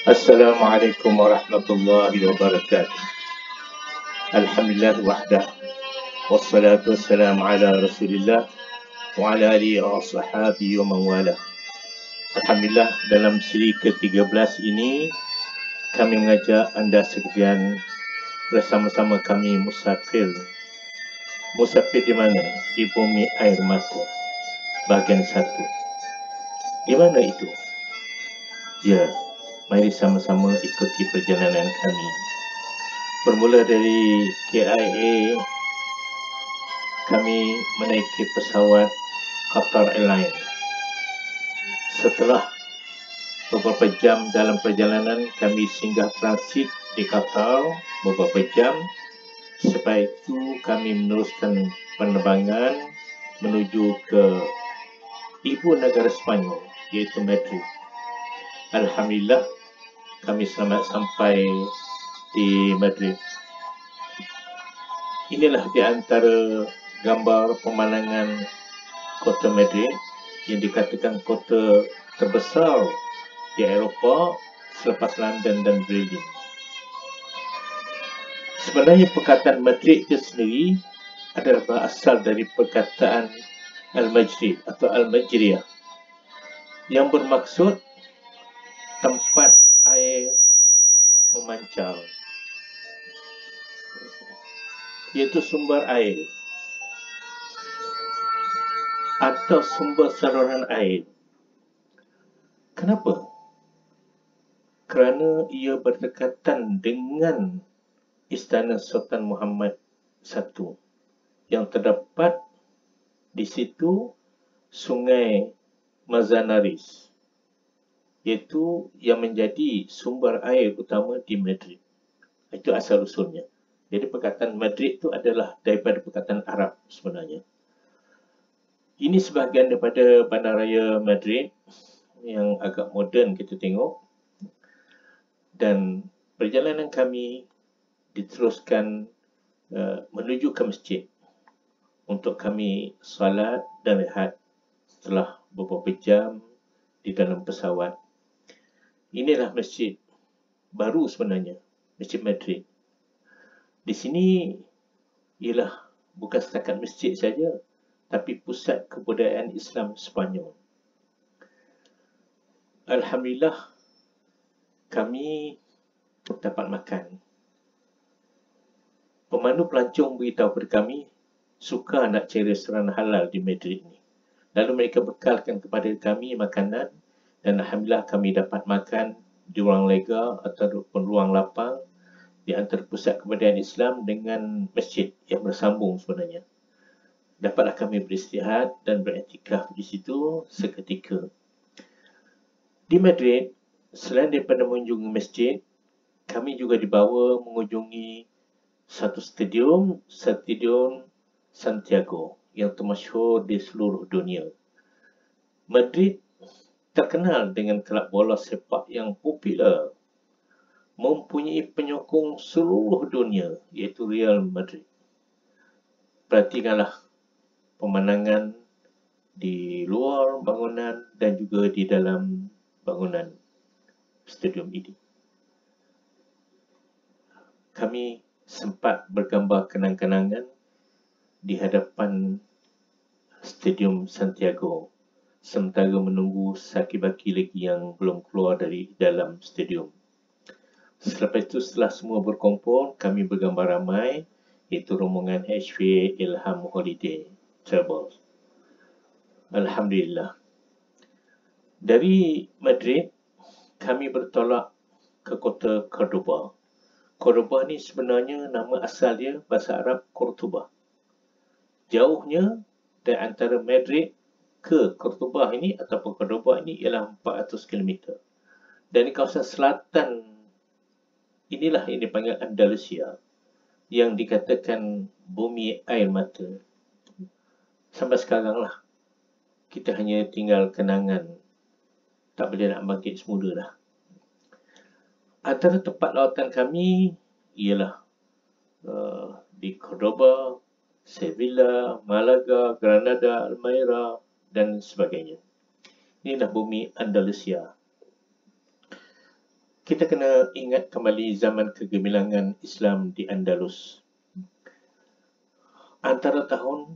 Assalamualaikum warahmatullahi wabarakatuh. Alhamdulillah wahdah. Wassalatu wassalamu ala rasulillah wa ala alihi wa sahbihi wa mawala. Alhamdulillah, dalam siri ke-13 ini kami mengajak anda sekalian bersama-sama kami musafir. Musafir di mana? Di bumi air mata. Bahagian 1. Di mana itu? Ya, mari sama-sama ikuti perjalanan kami. Bermula dari KIA, kami menaiki pesawat Qatar Airlines. Setelah beberapa jam dalam perjalanan, kami singgah transit di Qatar beberapa jam. Setelah itu kami meneruskan penerbangan menuju ke ibu negara Sepanyol, iaitu Madrid. Alhamdulillah, kami selamat sampai di Madrid. Inilah di antara gambar pemandangan kota Madrid yang dikatakan kota terbesar di Eropah selepas London dan Berlin. Sebenarnya perkataan Madrid itu sendiri adalah berasal dari perkataan Al-Majrid atau Al-Majriyah yang bermaksud tempat air memancar, iaitu sumber air atau sumber saluran air. Kenapa? Kerana ia berdekatan dengan Istana Sultan Muhammad I yang terdapat di situ Sungai Manzanares, iaitu yang menjadi sumber air utama di Madrid. Itu asal usulnya. Jadi perkataan Madrid itu adalah daripada perkataan Arab sebenarnya. Ini sebahagian daripada bandaraya Madrid yang agak moden kita tengok. Dan perjalanan kami diteruskan menuju ke masjid untuk kami salat dan rehat setelah beberapa jam di dalam pesawat. Inilah masjid baru sebenarnya, Masjid Madrid. Di sini ialah bukan setakat masjid saja, tapi pusat kebudayaan Islam Sepanyol. Alhamdulillah, kami dapat makan. Pemandu pelancong beritahu kepada kami, suka nak cari restoran halal di Madrid ni. Lalu mereka bekalkan kepada kami makanan dan alhamdulillah kami dapat makan di ruang lega ataupun ruang lapang di antara pusat kebudayaan Islam dengan masjid yang bersambung sebenarnya. Dapatlah kami beristirahat dan beriktikaf di situ seketika. Di Madrid, selain daripada mengunjungi masjid, kami juga dibawa mengunjungi satu stadium Santiago yang termasyhur di seluruh dunia. Madrid terkenal dengan kelab bola sepak yang popular, mempunyai penyokong seluruh dunia, iaitu Real Madrid. Perhatikanlah pemandangan di luar bangunan dan juga di dalam bangunan stadium ini. Kami sempat bergambar kenang-kenangan di hadapan Stadium Santiago sementara menunggu saki-baki lagi yang belum keluar dari dalam stadium. Selepas itu, setelah semua berkumpul, kami bergambar ramai, iaitu rombongan HV Ilham Holiday Travels. Alhamdulillah. Dari Madrid, kami bertolak ke kota Cordoba. Cordoba ni sebenarnya nama asal dia bahasa Arab Cordoba. Jauhnya dari antara Madrid ke Cordoba ini ataupun Cordoba ini ialah 400 km. Dan di kawasan selatan inilah yang dipanggil Andalusia, yang dikatakan bumi air mata. Sampai sekarang lah, kita hanya tinggal kenangan. Tak boleh nak bangkit semula dah. Antara tempat lawatan kami ialah di Cordoba, Sevilla, Malaga, Granada, Almeria dan sebagainya. Inilah bumi Andalusia. kita kena ingat kembali zaman kegemilangan Islam di Andalus. Antara tahun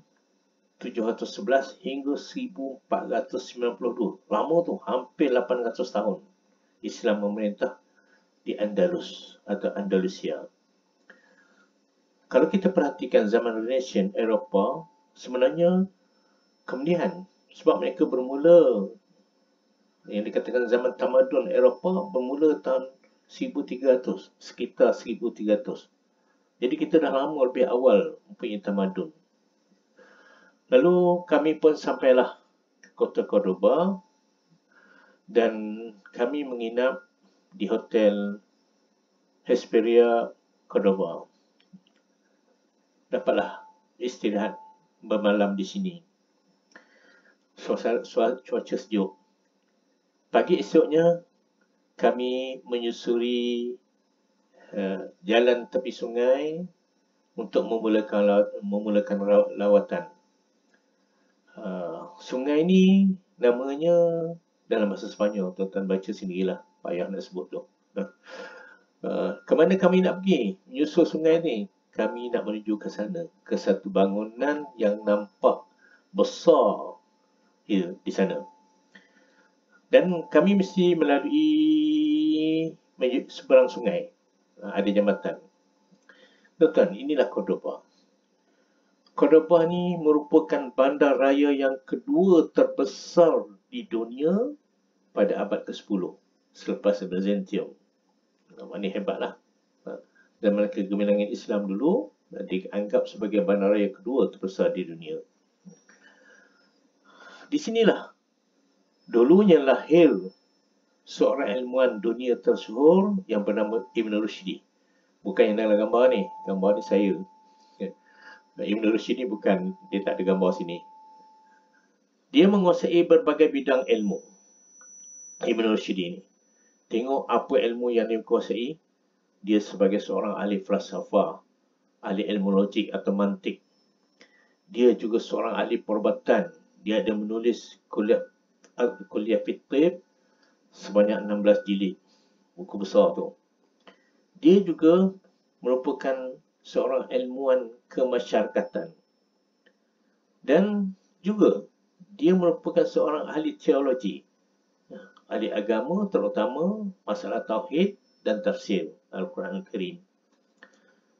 711 hingga 1492. Lama tu, hampir 800 tahun Islam memerintah di Andalus atau Andalusia. Kalau kita perhatikan zaman Renaissance Eropah, sebenarnya kemudian sebab mereka bermula, yang dikatakan zaman tamadun Eropah bermula tahun 1300, sekitar 1300. Jadi kita dah lama lebih awal mempunyai tamadun. Lalu kami pun sampailah ke kota Cordoba dan kami menginap di Hotel Hesperia Cordoba. Dapatlah istirahat bermalam di sini. Cuaca sejuk. Pagi esoknya kami menyusuri jalan tepi sungai untuk memulakan lawatan. Sungai ni namanya dalam bahasa Sepanyol, tuan-tuan baca sendirilah, payah nak sebut tu. Ke mana kami nak pergi? Menyusul sungai ni, kami nak menuju ke sana, ke satu bangunan yang nampak besar di sana. Dan kami mesti melalui seberang sungai. Ada jambatan. Tuan-tuan, inilah Cordoba. Cordoba ni merupakan bandar raya yang kedua terbesar di dunia pada abad ke-10 selepas Byzantium. Ini hebatlah. Zaman kegemilangan Islam dulu dianggap sebagai bandar raya kedua terbesar di dunia. Di sinilah dulunya lahir seorang ilmuwan dunia tersyhur yang bernama Ibn Rushdi. Bukan yang dalam gambar ni. Gambar ni saya. Ibn Rushdi ni bukan, dia tak ada gambar sini. Dia menguasai berbagai bidang ilmu. Ibn Rushdi ni. Tengok apa ilmu yang dia kuasai. Dia sebagai seorang ahli falsafah, ahli ilmu logik atau mantik. Dia juga seorang ahli perubatan. Dia ada menulis kuliah fiqh sebanyak 16 jilid. Buku besar tu. Dia juga merupakan seorang ilmuwan kemasyarakatan. Dan juga dia merupakan seorang ahli teologi. Ahli agama, terutama masalah tauhid dan tafsir Al-Quran Al-Karim.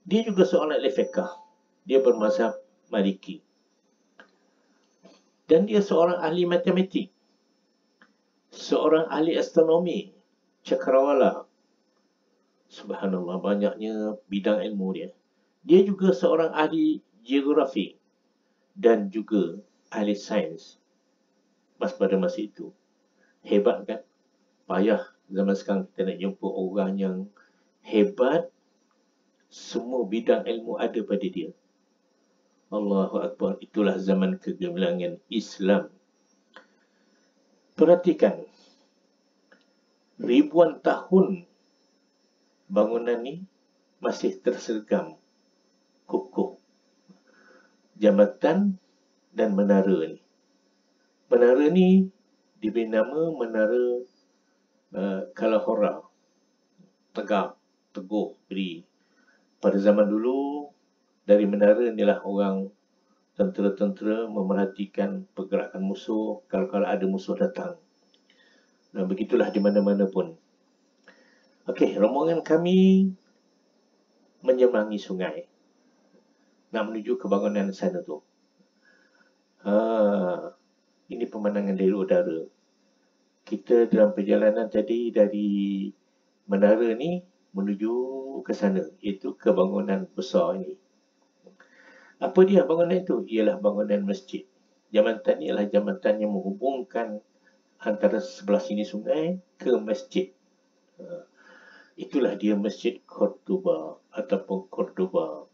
Dia juga seorang ahli fiqh. Dia bermazhab Maliki. Dan dia seorang ahli matematik. Seorang ahli astronomi. Cakrawala. Subhanallah, banyaknya bidang ilmu dia. Dia juga seorang ahli geografi dan juga ahli sains pada masa itu. Hebat kan? Payah zaman sekarang kita nak jumpa orang yang hebat, semua bidang ilmu ada pada dia. Allahu Akbar, itulah zaman kegemilangan Islam. Perhatikan, ribuan tahun bangunan ni masih tersergam kukuh. Jambatan dan menara ni. Menara ni diberi nama Menara Kalahora. Tegak, teguh, beri. Pada zaman dulu, dari menara inilah orang tentera-tentera memerhatikan pergerakan musuh kalau ada musuh datang. Dan begitulah di mana-mana pun. Okey, rombongan kami menyeberangi sungai. Nak menuju ke bangunan sana tu. Ini pemandangan dari udara. Kita dalam perjalanan tadi dari menara ni menuju ke sana, iaitu ke bangunan besar ini. Apa dia bangunan itu? Ialah bangunan masjid. Jambatan ni ialah jambatan yang menghubungkan antara sebelah sini sungai ke masjid. Itulah dia Masjid Cordoba ataupun Cordoba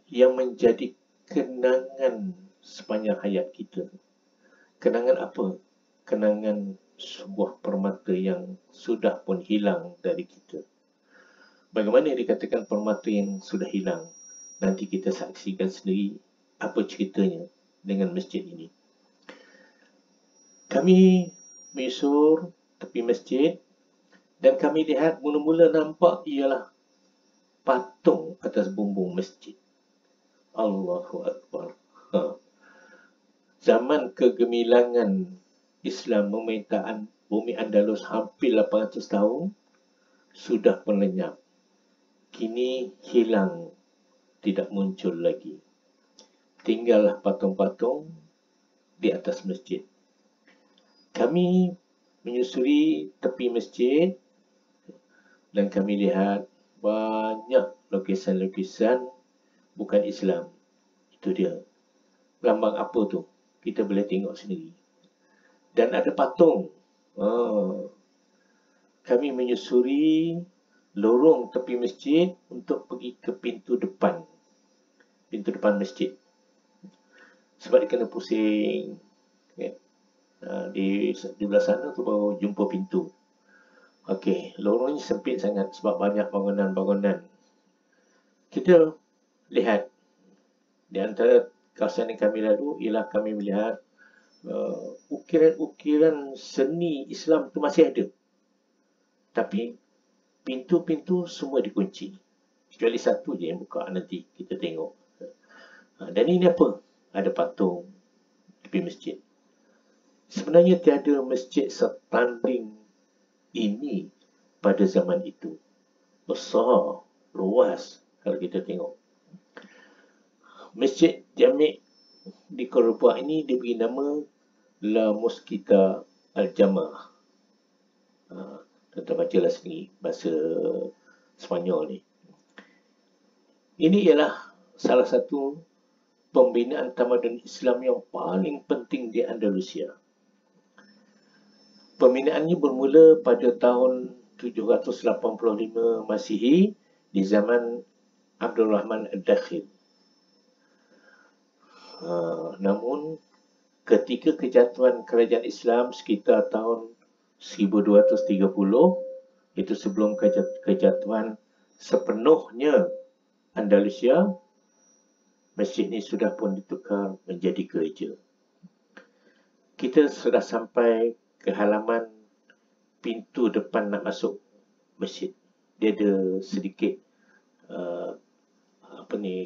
yang menjadi kenangan sepanjang hayat kita. Kenangan apa? Kenangan sebuah permata yang sudah pun hilang dari kita. Bagaimana dikatakan permata yang sudah hilang? Nanti kita saksikan sendiri apa ceritanya dengan masjid ini. Kami menyusur tepi masjid Dan kami lihat mula-mula nampak ialah patung atas bumbung masjid. Allahu Akbar. Zaman kegemilangan Islam memerintah bumi Andalus hampir 800 tahun sudah pun lenyap. Kini hilang, tidak muncul lagi. Tinggallah patung-patung di atas masjid. Kami menyusuri tepi masjid dan kami lihat banyak lukisan-lukisan bukan Islam. Itu dia. Lambang apa tu? Kita boleh tengok sendiri. Dan ada patung. Kami menyusuri lorong tepi masjid untuk pergi ke pintu depan. Pintu depan masjid. Sebab dia kena pusing. Okay. Di belah sana tu baru jumpa pintu. Okey, lorong ni sempit sangat sebab banyak bangunan-bangunan. Kita lihat di antara kawasan yang kami lalu ialah kami melihat ukiran-ukiran seni Islam tu masih ada. Tapi pintu-pintu semua dikunci. Kecuali satu je yang buka, nanti kita tengok. Dan ini apa? Ada patung di masjid. Sebenarnya tiada masjid setanding ini pada zaman itu. Besar, luas kalau kita tengok. Masjid Jami' di Cordoba ini diberi nama La Mosquita Al-Jamaah. Tuan-tuan bacalah sendiri bahasa Sepanyol ni. Ini ialah salah satu pembinaan tamadun Islam yang paling penting di Andalusia. Pembinaannya bermula pada tahun 785 Masihi di zaman Abdul Rahman Ad-Dakhil. Namun ketika kejatuhan kerajaan Islam sekitar tahun 1230, itu sebelum kejatuhan sepenuhnya Andalusia, masjid ini sudah pun ditukar menjadi gereja. Kita sudah sampai ke halaman pintu depan nak masuk masjid. Dia ada sedikit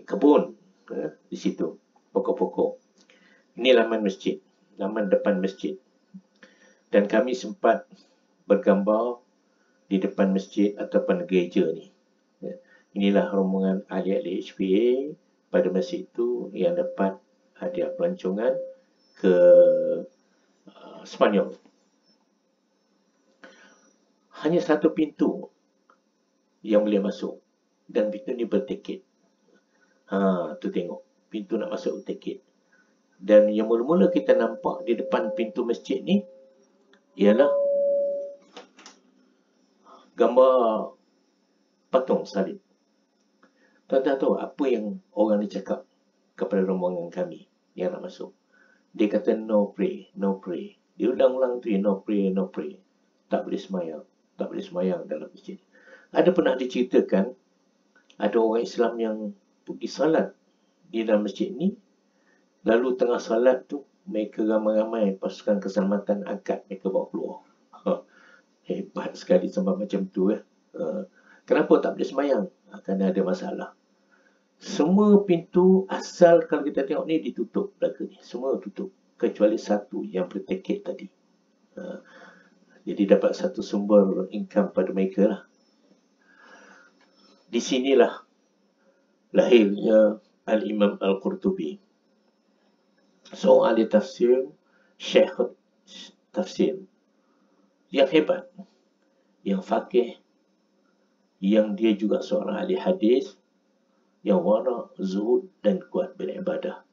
kebun di situ. Pokok-pokok. Ini laman masjid, laman depan masjid. Dan kami sempat bergambar di depan masjid ataupun gereja ni. Inilah rombongan ahli-ahli HPA pada masa itu yang dapat hadiah pelancongan ke Sepanyol. Hanya satu pintu yang boleh masuk. Dan pintu ni bertiket. Tu tengok. Pintu nak masuk tiket. Dan yang mula-mula kita nampak di depan pintu masjid ni ialah gambar patung salib. Tuan-tuan tahu apa yang orang ni cakap kepada rombongan kami yang nak masuk? Dia kata no pray, no pray. Dia ulang-ulang tu no pray, no pray. Tak boleh semayang, tak boleh semayang dalam masjid. Ada pernah diceritakan ada orang Islam yang pergi salat di dalam masjid ni, lalu tengah salat tu mereka ramai-ramai pasukan keselamatan angkat mereka bawa keluar. Hebat sekali sebab macam tu. Kenapa tak boleh semayang? Kerana ada masalah. Semua pintu asal kalau kita tengok ni ditutup belakang ni. Semua tutup. Kecuali satu yang bertiket tadi. Jadi dapat satu sumber income pada mereka lah. Di sinilah lahirnya Al-Imam Al-Qurtubi. Seorang ahli tafsir, syekh tafsir yang hebat, yang faqih, yang dia juga seorang ahli hadis, yang wara', zuhud dan kuat beribadah.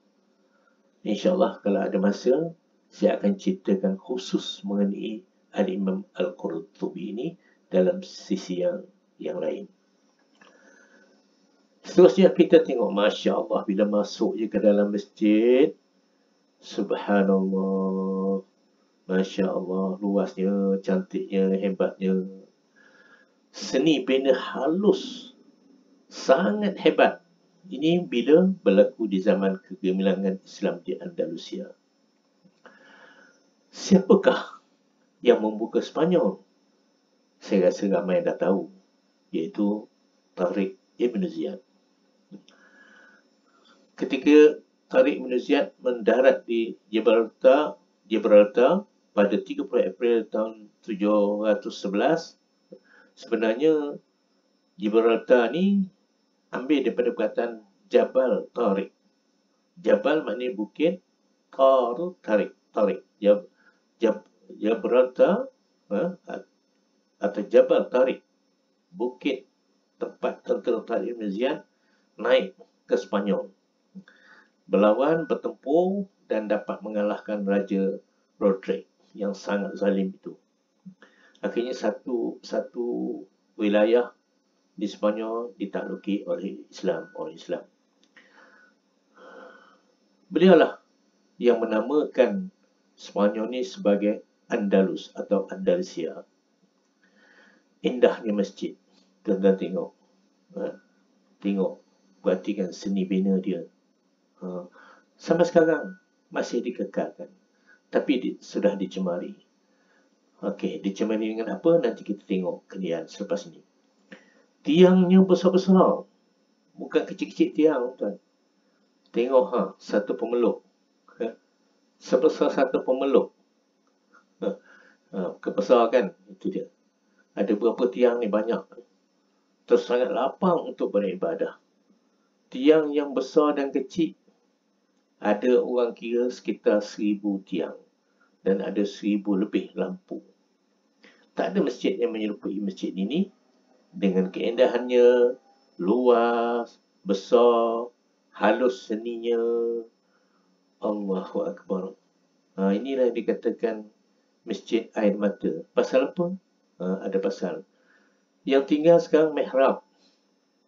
InsyaAllah kalau ada masa, saya akan ceritakan khusus mengenai Al-Imam Al-Qurtubi ini dalam sisi yang lain. Seterusnya kita tengok, Masya Allah, bila masuk je ke dalam masjid, Subhanallah, Masya Allah, luasnya, cantiknya, hebatnya. Seni bina halus, sangat hebat. Ini bila berlaku di zaman kegemilangan Islam di Andalusia. Siapakah yang membuka Sepanyol? Saya rasa ramai dah tahu, iaitu Tariq Ibn Ziyad. Ketika Tariq Ibn Ziyad mendarat di Gibraltar pada 30 April tahun 711, sebenarnya Gibraltar ni ambil daripada perkataan Jabal Tariq. Jabal maknanya bukit, Tariq. Gibraltar atau Jabal Tariq, bukit tempat tentera Tariq Ibn Ziyad naik ke Sepanyol, berlawan, bertempur dan dapat mengalahkan Raja Roderick yang sangat zalim itu. Akhirnya satu wilayah di Sepanyol ditakluki oleh orang Islam. Beliaulah yang menamakan Sepanyol ni sebagai Andalus atau Andalusia. Indahnya masjid. Tuan-tuan tengok. Tengok. Perhatikan seni bina dia. Sampai sekarang masih dikekalkan. Tapi sudah dicemari. Okey, dicemari dengan apa? Nanti kita tengok kemudian selepas ini. Tiangnya besar-besar. Bukan kecil-kecil tiang, tuan. Tengok satu pemeluk. Sebesar satu pemeluk. Kebesar kan? Itu dia. Ada berapa tiang ni? Banyak. Terus sangat lapang untuk beribadah. Tiang yang besar dan kecil, ada orang kira sekitar 1000 tiang. Dan ada 1000 lebih lampu. Tak ada masjid yang menyerupai masjid ini. Dengan keindahannya, luas, besar, halus seninya. Allahu Akbar. Inilah yang dikatakan masjid air mata. Pasal apa? Ada pasal. Yang tinggal sekarang mihrab.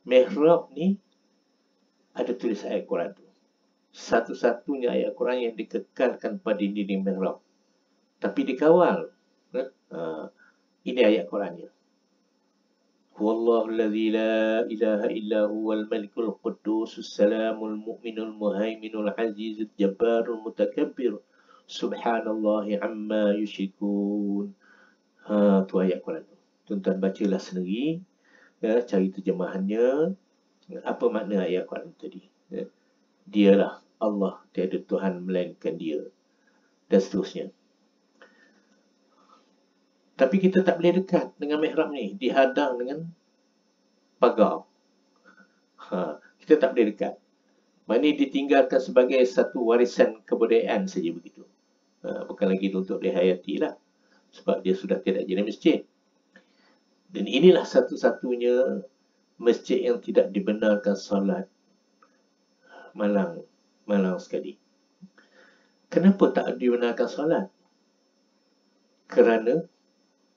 Mihrab ni ada tulis ayat Quran tu. Satu-satunya ayat Quran yang dikekalkan pada dinding mihrab. Tapi dikawal. Ini ayat Qurannya. Huwallahu alladhi la ilaha illa huwal malikul quddus salamul mu'minul muhaiminul azizul jabbarul mutakabbir subhanallahi amma yushrikun. Tu ayat Quran tu. Tuan-tuan bacalah sendiri, cari terjemahannya. Apa makna ayat Quran tadi? Dialah Allah, tiada Tuhan melainkan Dia, dan seterusnya. Tapi kita tak boleh dekat dengan mihrab ni, dihadang dengan pagar. Kita tak boleh dekat. Maknanya ditinggalkan sebagai satu warisan kebudayaan saja begitu. Bukan lagi untuk dihayati lah. Sebab dia sudah tidak jadi masjid. Dan inilah satu-satunya masjid yang tidak dibenarkan solat. Malang sekali. Kenapa tak dibenarkan solat? Kerana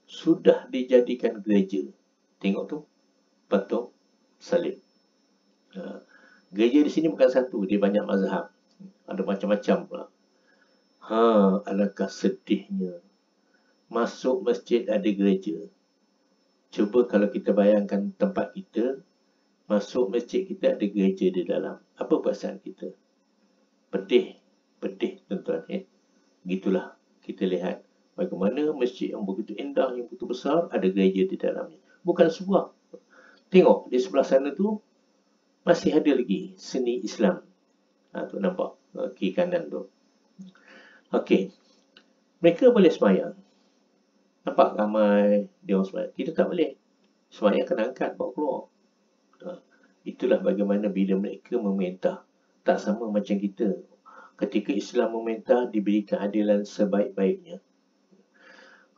sudah dijadikan gereja. Tengok tu, patung salib. Gereja di sini bukan satu, dia banyak mazhab. Ada macam-macam pula. Alangkah sedihnya. Masuk masjid ada gereja. Cuba kalau kita bayangkan tempat kita, masuk masjid kita ada gereja di dalam. Apa perasaan kita? Pedih tuan-tuan. Gitulah kita lihat bagaimana masjid yang begitu indah, yang begitu besar, ada gereja di dalamnya. Bukan sebuah. Tengok, di sebelah sana tu, masih ada lagi seni Islam. Tu nampak, kiri kanan tu. Okey. Mereka boleh semayang. Nampak ramai dia orang semayang. Kita tak boleh. Semayang kena angkat, bawa keluar. Itulah bagaimana bila mereka memerintah. Tak sama macam kita. Ketika Islam memerintah, diberi keadilan sebaik-baiknya.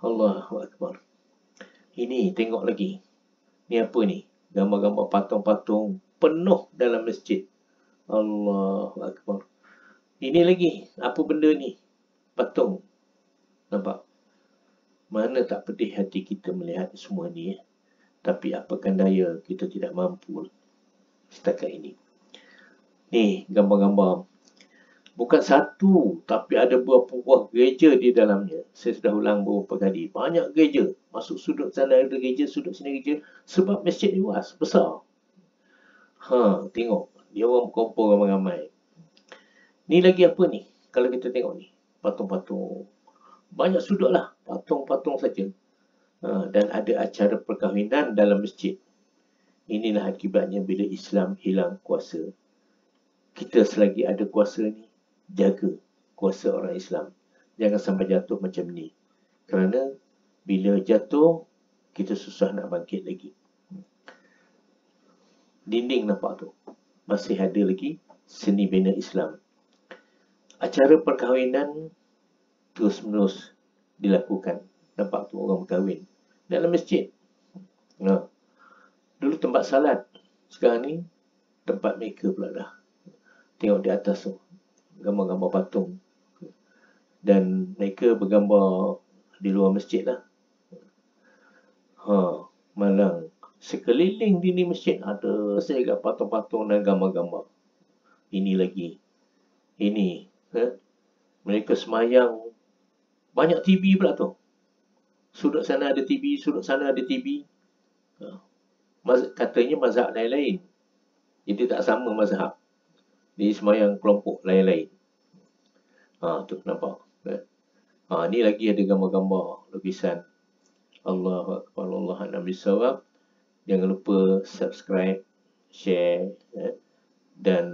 Allahu Akbar. Ini tengok lagi. Ni apa ni? Gambar-gambar patung-patung penuh dalam masjid. Allahu Akbar. Ini lagi. Apa benda ni? Patung. Nampak? Mana tak pedih hati kita melihat semua ni. Tapi apakan daya, kita tidak mampu setakat ini. Ni gambar-gambar. Bukan satu, tapi ada beberapa buah gereja di dalamnya. Saya sudah ulang beberapa kali. Banyak gereja. Masuk sudut sana ada gereja, sudut sini gereja. Sebab masjid luas, besar. Tengok. Dia orang berkumpul ramai-ramai. Ni lagi apa ni? Kalau kita tengok ni. Patung-patung. Banyak sudut lah. Patung-patung saja. Dan ada acara perkahwinan dalam masjid. Inilah akibatnya bila Islam hilang kuasa. Kita selagi ada kuasa ni, jaga kuasa orang Islam. Jangan sampai jatuh macam ni. Kerana bila jatuh, kita susah nak bangkit lagi. Dinding nampak tu. Masih ada lagi seni bina Islam. Acara perkahwinan terus-menerus dilakukan. Nampak tu orang berkahwin dalam masjid. Dulu tempat salat, sekarang ni tempat mereka pula dah. Tengok di atas tu, gambar-gambar patung. Dan mereka bergambar di luar masjid lah. Malang. Sekeliling dinding masjid ada saja patung-patung dan gambar-gambar. Ini lagi. Ini. Mereka semayang. Banyak TV pula tu. Sudut sana ada TV, sudut sana ada TV. Katanya mazhab lain-lain. Jadi tak sama mazhab. Jadi semayang kelompok lain-lain. Tu nampak. Ni lagi ada gambar-gambar lukisan. Allahu Akbar, Allahu Nabi Sawab. Jangan lupa subscribe, share dan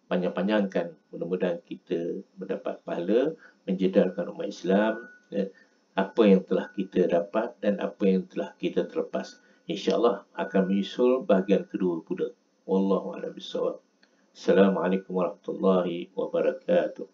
panjang-panjangkan. Mudah-mudahan kita mendapat pahala menjedarkan umat Islam. Apa yang telah kita dapat dan apa yang telah kita terlepas. InsyaAllah akan menyusul bahagian kedua pula. Wallahu a'lam bishawab. Assalamualaikum warahmatullahi wabarakatuh.